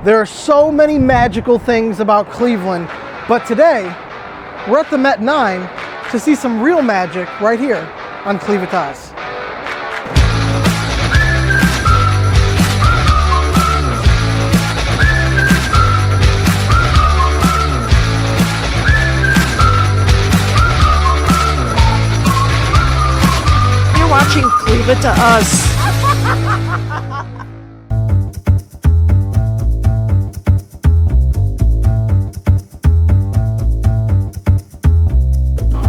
There are so many magical things about Cleveland, but today we're at the Met 9 to see some real magic right here on Clevitas. You're watching Clevitas.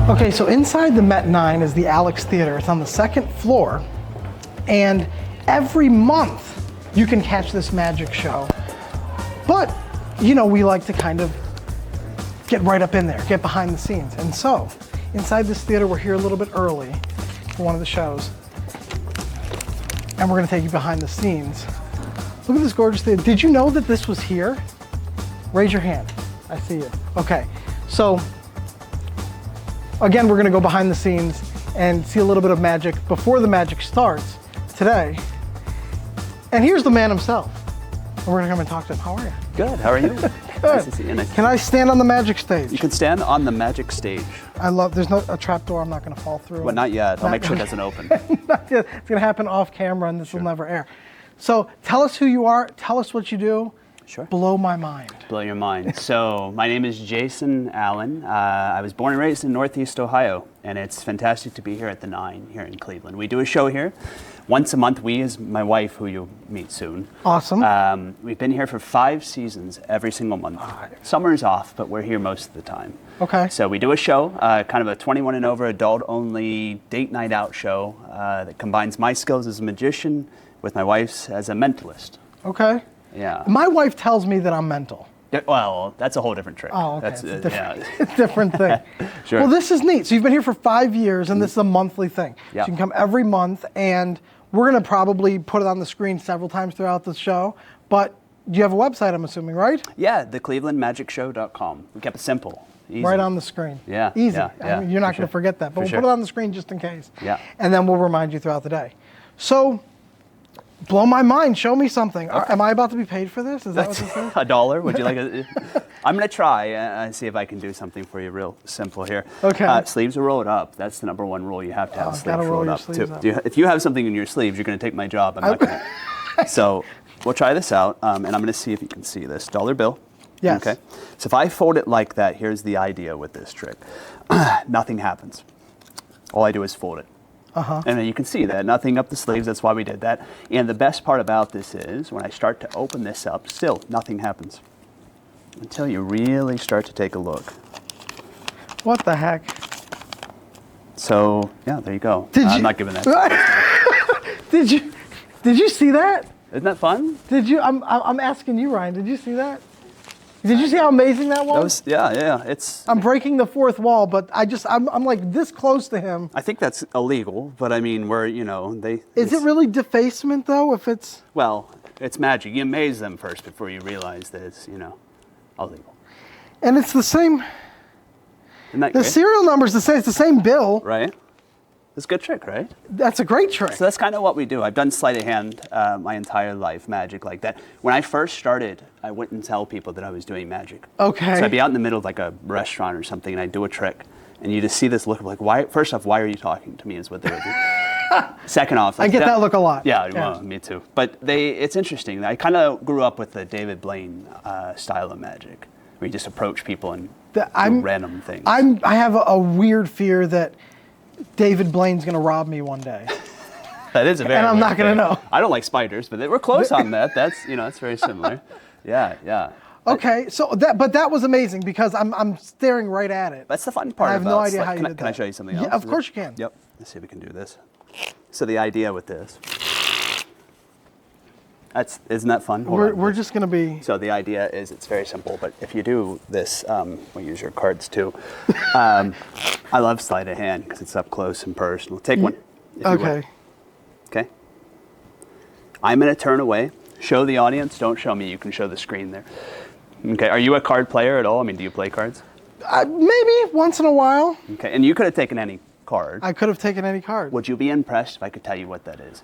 Okay, so inside the Met 9 is the Alex Theater. It's on the second floor, and every month you can catch this magic show. But, you know, we like to kind of get right up in there, get behind the scenes. And so, inside this theater, we're here a little bit early for one of the shows, and we're gonna take you behind the scenes. Look at this gorgeous theater. Did you know that this was here? Raise your hand. I see you. Okay, so, again, we're gonna go behind the scenes and see a little bit of magic before the magic starts today. And here's the man himself. And we're gonna come and talk to him. How are you? Good, how are you? Good. Nice to see you. Can I stand on the magic stage? You can stand on the magic stage. There's no a trap door I'm not gonna fall through. Well, not yet. I'll make sure it doesn't open. Not yet. It's gonna happen off camera and this will never air. So tell us who you are, tell us what you do. Sure. Blow my mind. Blow your mind. So, my name is Jason Alan. I was born and raised in Northeast Ohio, and it's fantastic to be here at the 9 here in Cleveland. We do a show here once a month. We, as my wife, who you'll meet soon. Awesome. We've been here for 5 seasons, every single month. Summer's off, but we're here most of the time. Okay. So we do a show, kind of a 21 and over adult-only date night out show that combines my skills as a magician with my wife's as a mentalist. Okay. Yeah. My wife tells me that I'm mental. Yeah, well, that's a whole different trick. Oh, okay. That's, It's a different, yeah. it's a different thing. Sure. Well, this is neat. So you've been here for 5 years, and this is a monthly thing. Yeah. So you can come every month, and we're going to probably put it on the screen several times throughout the show. But you have a website, I'm assuming, right? Yeah, theclevelandmagicshow.com. We kept it simple. Easy. Right on the screen. Yeah. Easy. Yeah, I mean, you're not going to forget that, but we'll put it on the screen just in case. Yeah. And then we'll remind you throughout the day. So, blow my mind. Show me something. Okay. Am I about to be paid for this? Is that what this is? $1? Would you like a... I'm going to try and see if I can do something for you real simple here. Okay. Sleeves are rolled up. That's the #1 rule. You have to have sleeves roll rolled your up, sleeves too. up. If you have something in your sleeves, you're going to take my job. I'm not going to. So we'll try this out, and I'm going to see if you can see this. Dollar bill. Yes. Okay. So if I fold it like that, here's the idea with this trick. Nothing happens. All I do is fold it. Uh-huh. And then you can see that, nothing up the sleeves, that's why we did that. And the best part about this is, when I start to open this up, still nothing happens. Until you really start to take a look. What the heck? So, yeah, there you go. I'm not giving that. Did you see that? Isn't that fun? Did you? I'm asking you, Ryan. Did you see that? Did you see how amazing that was? Yeah, it's... I'm breaking the fourth wall, but I'm like this close to him. I think that's illegal, but I mean, Is it really defacement, though, if it's... Well, it's magic. You amaze them first before you realize that it's, illegal. And it's the same... Isn't that The great? serial number's the same. It's the same bill. Right? It's a good trick, right? That's a great trick. So that's kind of what we do. I've done sleight of hand my entire life, magic like that. When I first started, I wouldn't tell people that I was doing magic. Okay. So I'd be out in the middle of like a restaurant or something, and I'd do a trick, and you just see this look of like, why? First off, why are you talking to me? Is what they would do. Second off, I get that look a lot. Yeah, well, me too. But it's interesting. I kind of grew up with the David Blaine style of magic, where you just approach people and do random things. I have a weird fear that David Blaine's going to rob me one day. That is a very. And I'm not going to know. I don't like spiders, but we're close on that. That's that's very similar. Yeah. Okay, but that was amazing because I'm staring right at it. That's the fun part. I have no idea how you did that. Can I show you something else? Yeah, of course you can. Yep. Let's see if we can do this. So the idea with this. Isn't that fun? We're just going to be... So the idea is it's very simple, but if you do this, we'll use your cards too. I love sleight of hand because it's up close and personal. Take one. Okay. Okay. I'm going to turn away. Show the audience. Don't show me. You can show the screen there. Okay. Are you a card player at all? I mean, do you play cards? Maybe once in a while. Okay. And you could have taken any card. I could have taken any card. Would you be impressed if I could tell you what that is?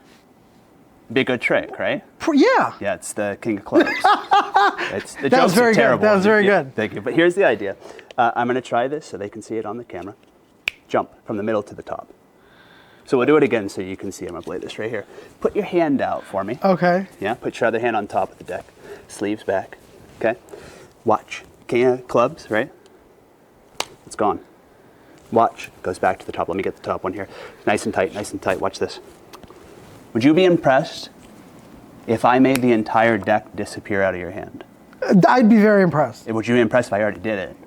Be a good trick, right? Yeah. Yeah, it's the king of clubs. The That was jokes very are terrible. good. That was very Yeah, good. Thank you. But here's the idea. I'm going to try this so they can see it on the camera. Jump from the middle to the top. So we'll do it again so you can see. I'm going to play this right here. Put your hand out for me. Okay. Yeah, put your other hand on top of the deck. Sleeves back. Okay? Watch. King of clubs, right? It's gone. Watch. Goes back to the top. Let me get the top one here. Nice and tight, nice and tight. Watch this. Would you be impressed if I made the entire deck disappear out of your hand? I'd be very impressed. Would you be impressed if I already did it?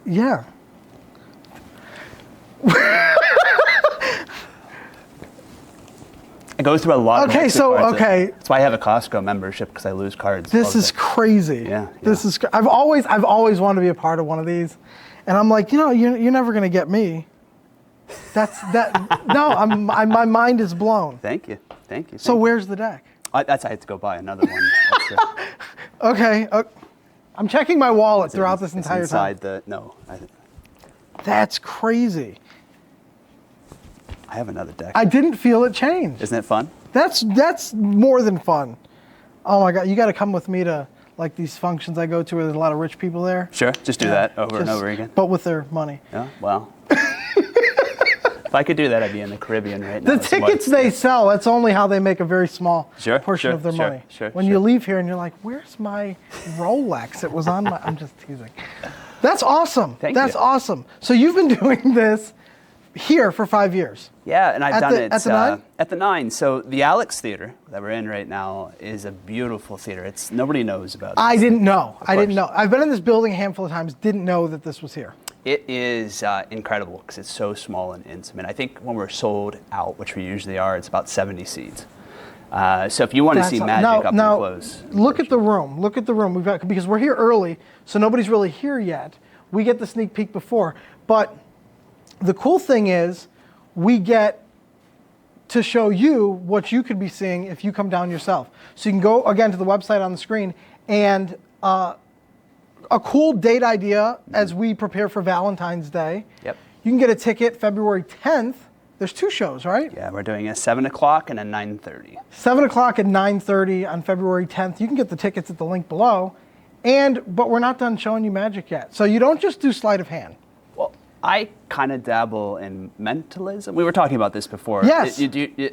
Yeah. I go through a lot of Okay, extra so, cards. okay. That's why I have a Costco membership, because I lose cards. all This the is time. crazy. Yeah, This yeah. is. I've always wanted to be a part of one of these, and I'm like, you're never gonna get me. That's that. No, my mind is blown. Thank you. Thank you. So thank you. where's the deck? I had to go buy another one. Okay. I'm checking my wallet throughout this It's entire inside time. That's That's crazy. I have another deck. I didn't feel it change. Isn't it fun? That's more than fun. Oh my God, you got to come with me to like these functions I go to where there's a lot of rich people there. Sure. Just do that over and Just- over again. But with their money. Yeah. Well. If I could do that, I'd be in the Caribbean right now. The tickets they sell, that's only how they make a very small Sure, portion sure, of their sure, money. sure, When sure. you leave here and you're like, where's my Rolex? It was on my, I'm just teasing. That's awesome. Thank That's you. awesome. So you've been doing this here for 5 years. Yeah, and I've At done the- it at the Nine? At the Nine. So the Alex Theater that we're in right now is a beautiful theater. It's nobody knows about it. I didn't know. I didn't course. know. I've been in this building a handful of times, didn't know that this was here. It is incredible because it's so small and intimate. I think when we're sold out, which we usually are, it's about 70 seats. So if you want to see magic up now, close, look at the room. Look at the room. We've got, because we're here early, so nobody's really here yet. We get the sneak peek before. But the cool thing is, we get to show you what you could be seeing if you come down yourself. So you can go again to the website on the screen, and a cool date idea as we prepare for Valentine's Day. Yep. You can get a ticket February 10th. There's 2 shows, right? Yeah, we're doing a 7 o'clock and a 9:30. 7 o'clock and 9:30 on February 10th. You can get the tickets at the link below. But we're not done showing you magic yet. So you don't just do sleight of hand. Well, I kind of dabble in mentalism. We were talking about this before. Yes.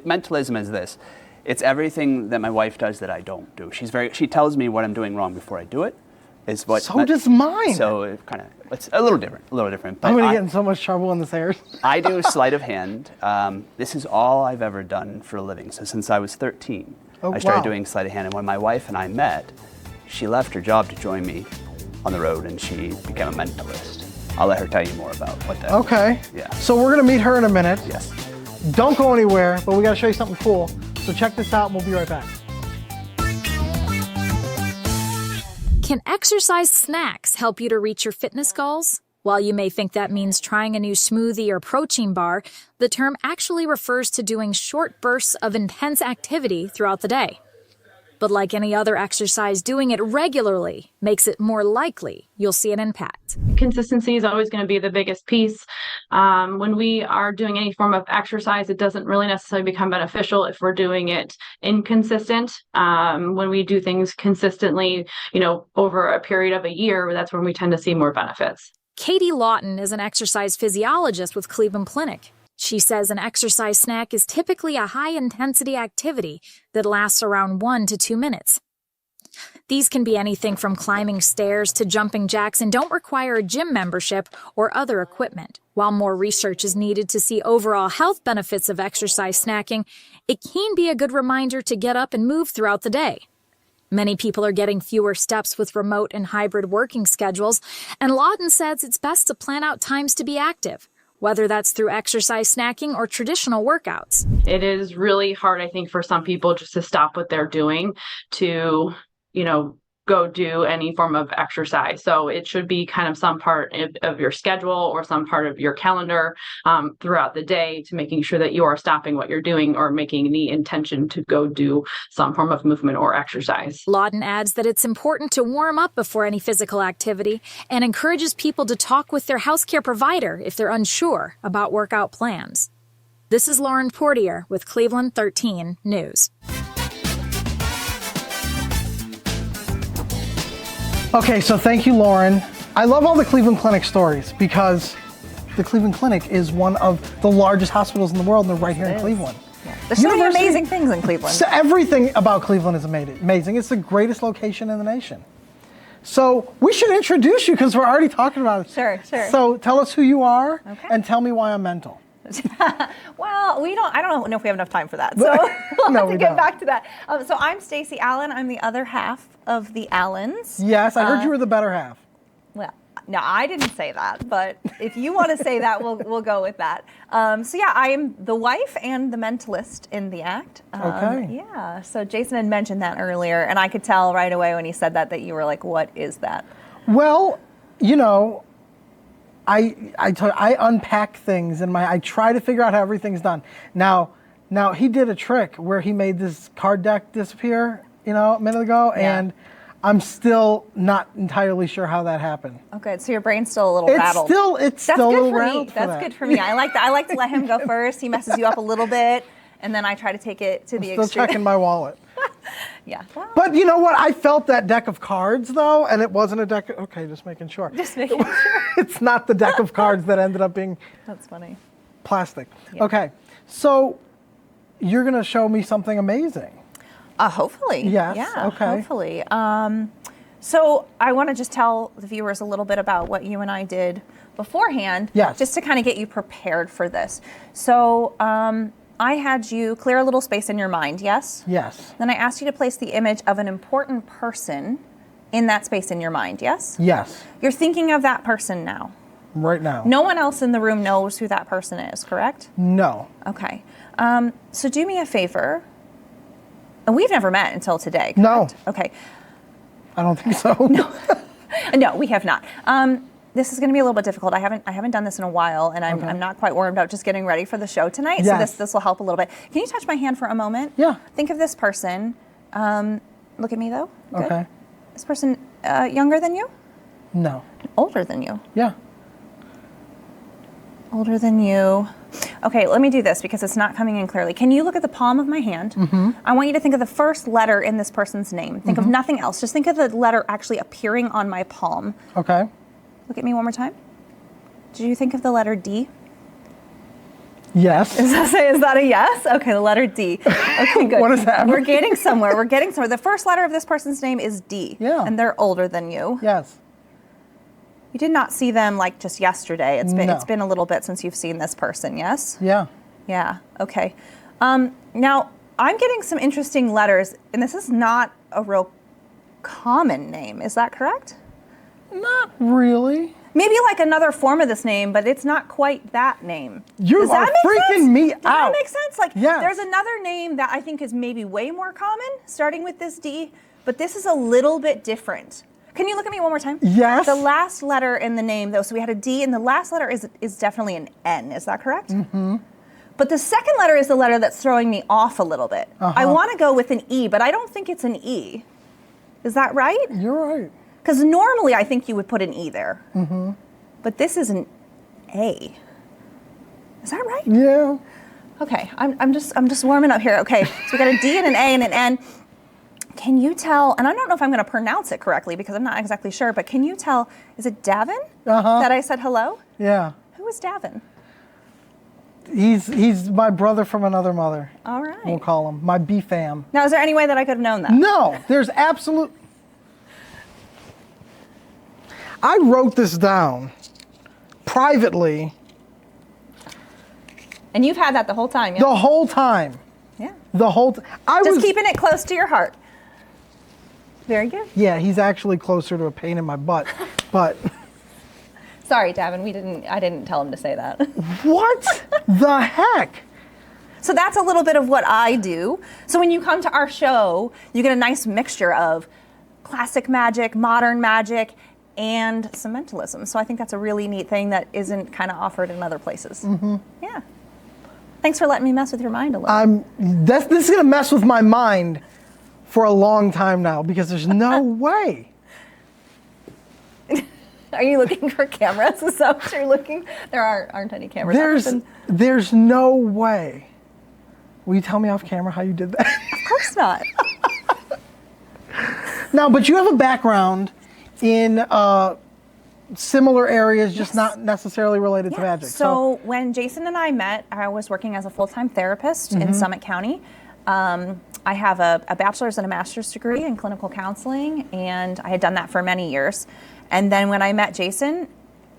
Mentalism is this. It's everything that my wife does that I don't do. She tells me what I'm doing wrong before I do it. Is what So does mine. So it's a little different. But I'm going to get in so much trouble in this area. I do sleight of hand. This is all I've ever done for a living. So since I was 13, Oh, I started wow. doing sleight of hand. And when my wife and I met, she left her job to join me on the road, and she became a mentalist. I'll let her tell you more about what that is. Okay. Yeah. So we're going to meet her in a minute. Yes. Don't go anywhere, but we got to show you something cool. So check this out, and we'll be right back. Can exercise snacks help you to reach your fitness goals? While you may think that means trying a new smoothie or protein bar, the term actually refers to doing short bursts of intense activity throughout the day. But like any other exercise, doing it regularly makes it more likely you'll see an impact. Consistency is always going to be the biggest piece. When we are doing any form of exercise, it doesn't really necessarily become beneficial if we're doing it inconsistent. When we do things consistently, over a period of a year, that's when we tend to see more benefits. Katie Lawton is an exercise physiologist with Cleveland Clinic. She says an exercise snack is typically a high-intensity activity that lasts around 1 to 2 minutes. These can be anything from climbing stairs to jumping jacks and don't require a gym membership or other equipment. While more research is needed to see overall health benefits of exercise snacking, it can be a good reminder to get up and move throughout the day. Many people are getting fewer steps with remote and hybrid working schedules, and Lawton says it's best to plan out times to be active, whether that's through exercise snacking or traditional workouts. It is really hard, I think, for some people just to stop what they're doing to, go do any form of exercise. So it should be kind of some part of your schedule or some part of your calendar throughout the day to making sure that you are stopping what you're doing or making the intention to go do some form of movement or exercise. Lawton adds that it's important to warm up before any physical activity and encourages people to talk with their healthcare provider if they're unsure about workout plans. This is Lauren Portier with Cleveland 13 News. Okay, so thank you, Lauren. I love all the Cleveland Clinic stories because the Cleveland Clinic is one of the largest hospitals in the world, and they're right here in Cleveland. Yeah. There's so many amazing things in Cleveland. So everything about Cleveland is amazing. It's the greatest location in the nation. So we should introduce you because we're already talking about it. Sure. So tell us who you are and tell me why I'm mental. Well, I don't know if we have enough time for that. So we'll have to get back to that. So I'm Stacy Alan. I'm the other half of the Allens. Yes, I heard you were the better half. Well, no, I didn't say that, but if you want to say that, we'll go with that. So yeah, I am the wife and the mentalist in the act. Okay. Yeah. So Jason had mentioned that earlier, and I could tell right away when he said that you were like, "What is that?" Well, you know, I unpack things and I try to figure out how everything's done. Now he did a trick where he made this card deck disappear, a minute ago, and I'm still not entirely sure how that happened. Okay, so your brain's still a little rattled. It's still a little rattled. That's good for me. I like to let him go first. He messes you up a little bit, and then I try to take it to the extreme. Still checking my wallet. Yeah. Well, but you know what? I felt that deck of cards though, and it wasn't a deck. Okay, just making sure. Just making sure. It's not the deck of cards that ended up being. That's funny. Plastic. Yeah. Okay, so you're gonna show me something amazing. Hopefully. Yes. Yeah. Okay. Hopefully. So I want to just tell the viewers a little bit about what you and I did beforehand. Yes. Just to kind of get you prepared for this. So I had you clear a little space in your mind. Yes. Yes. Then I asked you to place the image of an important person in that space in your mind. Yes. Yes. You're thinking of that person now. Right now. No one else in the room knows who that person is, correct? No. Okay. So do me a favor. And we've never met until today, correct? No. Okay. I don't think so. No, we have not. This is going to be a little bit difficult. I haven't done this in a while, and I'm not quite warmed up just getting ready for the show tonight. Yes. So this will help a little bit. Can you touch my hand for a moment? Yeah. Think of this person. Look at me though. Good. Okay. This person younger than you? No. Older than you? Yeah. Older than you. Okay, let me do this because it's not coming in clearly. Can you look at the palm of my hand? Mm-hmm. I want you to think of the first letter in this person's name. Think of nothing else. Just think of the letter actually appearing on my palm. Okay. Look at me one more time. Did you think of the letter D? Yes. Is that a yes? Okay, the letter D. Okay, good. What does that mean? We're getting somewhere. The first letter of this person's name is D. Yeah. And they're older than you. Yes. You did not see them like just yesterday. It's been No. a little bit since you've seen this person, yes? Yeah. Yeah, okay. Now, I'm getting some interesting letters, and this is not a real common name. Is that correct? Not really. Maybe like another form of this name, but it's not quite that name. You Does are that make freaking sense? me Does out. that make sense? Like, Yes. there's another name that I think is maybe way more common, starting with this D, but this is a little bit different. Can you look at me one more time? Yes. The last letter in the name, though, so we had a D, and the last letter is definitely an N. Is that correct? Mm-hmm. But the second letter is the letter that's throwing me off a little bit. I want to go with an E, but I don't think it's an E. Is that right? You're right. Because normally I think you would put an E there. Mm-hmm. But this is an A. Is that right? Yeah. Okay, I'm just warming up here. Okay, so we got a D and an A and an N. Can you tell, and I don't know if I'm going to pronounce it correctly because I'm not exactly sure, but can you tell, is it Davin that I said hello? Yeah. Who is Davin? He's my brother from another mother. All right. We'll call him my B-fam. Now, is there any way that I could have known that? No, there's absolute. I wrote this down privately And you've had that the whole time, yeah? the whole time. Yeah. The whole. Just keeping it close to your heart. Very good. Yeah, he's actually closer to a pain in my butt, but. Sorry, Davin, I didn't tell him to say that. What the heck? So that's a little bit of what I do. So when you come to our show, you get a nice mixture of classic magic, modern magic, and some mentalism. So I think that's a really neat thing that isn't kind of offered in other places. Mm-hmm. Yeah. Thanks for letting me mess with your mind a little. This is gonna mess with my mind for a long time now because there's no way. Are you looking for cameras? Is that what you're looking? There aren't any cameras. There's no way. Will you tell me off camera how you did that? Of course not. No, but you have a background in similar areas, just not necessarily related to magic. So when Jason and I met, I was working as a full-time therapist in Summit County. I have a bachelor's and a master's degree in clinical counseling, and I had done that for many years. And then when I met Jason,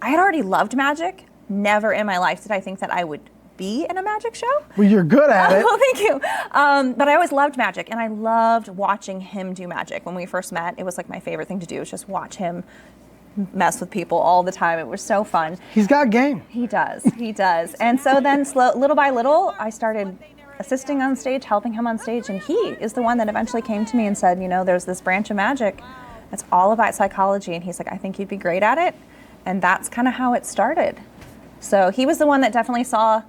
I had already loved magic. Never in my life did I think that I would be in a magic show. Well, you're good at it. Oh, thank you. But I always loved magic, and I loved watching him do magic. When we first met, it was like my favorite thing to do, was just watch him mess with people all the time. It was so fun. He's got game. He does. He does. And so then little by little, I started assisting on stage, helping him on stage, and he is the one that eventually came to me and said, there's this branch of magic that's all about psychology, and he's like, I think you'd be great at it. And that's kind of how it started. So he was the one that definitely saw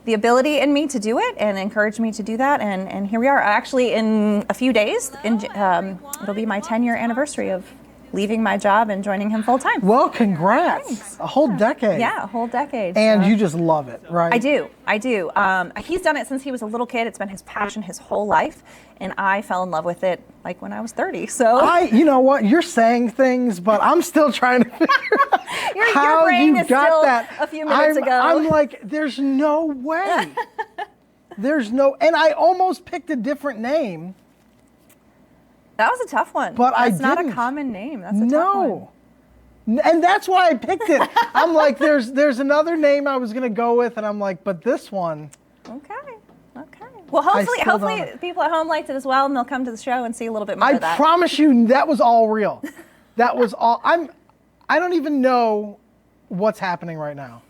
the ability in me to do it and encouraged me to do that, and here we are. Actually, in a few days, it'll be my 10-year anniversary of leaving my job and joining him full time. Well, congrats. Thanks. A whole decade. Yeah, a whole decade. And you just love it, right? I do. He's done it since he was a little kid. It's been his passion his whole life, and I fell in love with it like when I was 30. So you know what? You're saying things, but I'm still trying to figure out how your brain you is got still that. a few minutes ago. I'm like, there's no way. And I almost picked a different name. That was a tough one. But That's not didn't. a common name. That's a tough one. And that's why I picked it. I'm like, there's another name I was gonna go with, and I'm like, but this one. Okay. Well, hopefully people at home liked it as well, and they'll come to the show and see a little bit more of that. I promise you, that was all real. That was all. I don't even know what's happening right now.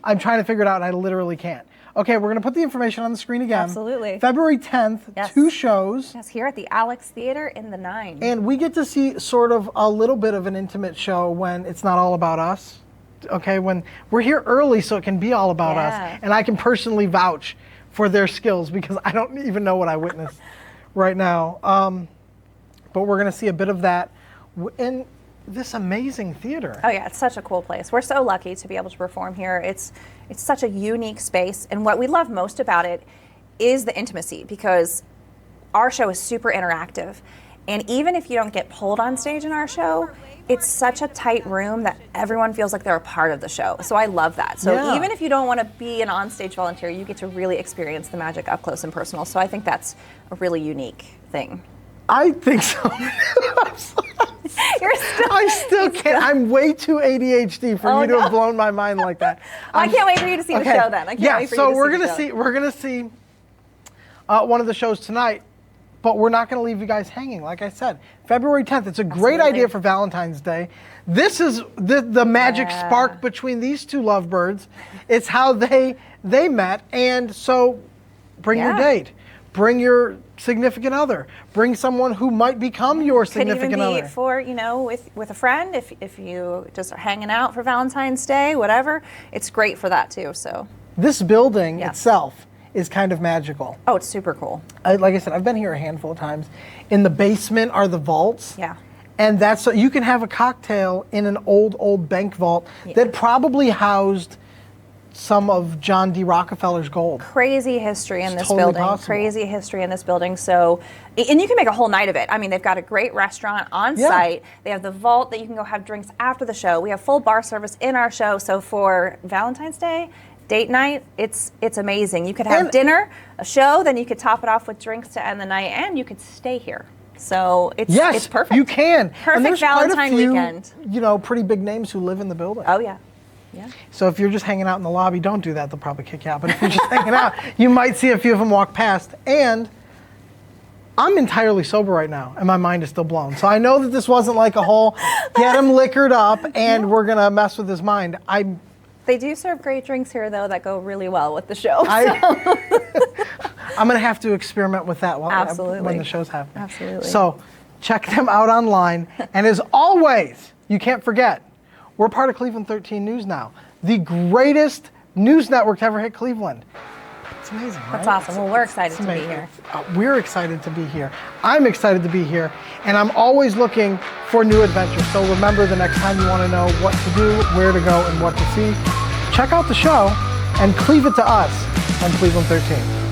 I'm trying to figure it out, and I literally can't. Okay, we're going to put the information on the screen again. Absolutely. February 10th, Yes. 2 shows. Yes, here at the Alex Theater in the 9. And we get to see sort of a little bit of an intimate show when it's not all about us. Okay, when we're here early so it can be all about us. And I can personally vouch for their skills because I don't even know what I witnessed right now. But we're going to see a bit of that in this amazing theater. Oh yeah, it's such a cool place. We're so lucky to be able to perform here. It's such a unique space, and what we love most about it is the intimacy, because our show is super interactive. And even if you don't get pulled on stage in our show, it's such a tight room that everyone feels like they're a part of the show. So I love that. So even if you don't want to be an on-stage volunteer, you get to really experience the magic up close and personal. So I think that's a really unique thing. I think so. I still can't. I'm way too ADHD for you to have blown my mind like that. I can't wait for you to see the show then. I can't wait for you to see we're gonna see one of the shows tonight, but we're not gonna leave you guys hanging. Like I said, February 10th. It's a great idea for Valentine's Day. This is the magic spark between these two lovebirds. It's how they met, and so bring your date. Bring your significant other. Bring someone who might become your significant other. Could even be for, with a friend, if you just are hanging out for Valentine's Day, whatever. It's great for that too, so. This building itself is kind of magical. Oh, it's super cool. Like I said, I've been here a handful of times. In the basement are the vaults. Yeah. And that's so you can have a cocktail in an old bank vault that probably housed some of John D. Rockefeller's gold. Crazy history in this totally building. Possible. Crazy history in this building. So, and you can make a whole night of it. I mean, they've got a great restaurant on site. They have the vault that you can go have drinks after the show. We have full bar service in our show. So for Valentine's Day, date night, it's amazing. You could have dinner, a show, then you could top it off with drinks to end the night, and you could stay here. So it's perfect. You can. Perfect and there's Valentine quite a few, weekend. Pretty big names who live in the building. Oh yeah. Yeah. So if you're just hanging out in the lobby, don't do that. They'll probably kick you out. But if you're just hanging out, you might see a few of them walk past. And I'm entirely sober right now, and my mind is still blown. So I know that this wasn't like a whole get him liquored up and we're going to mess with his mind. They do serve great drinks here, though, that go really well with the show. I'm going to have to experiment with that when the show's happening. Absolutely. So check them out online. And as always, you can't forget, we're part of Cleveland 13 News now, the greatest news network to ever hit Cleveland. It's amazing, right? That's awesome. Well, we're excited to be here. We're excited to be here. I'm excited to be here. And I'm always looking for new adventures. So remember, the next time you want to know what to do, where to go, and what to see, check out the show and cleave it to us on Cleveland 13.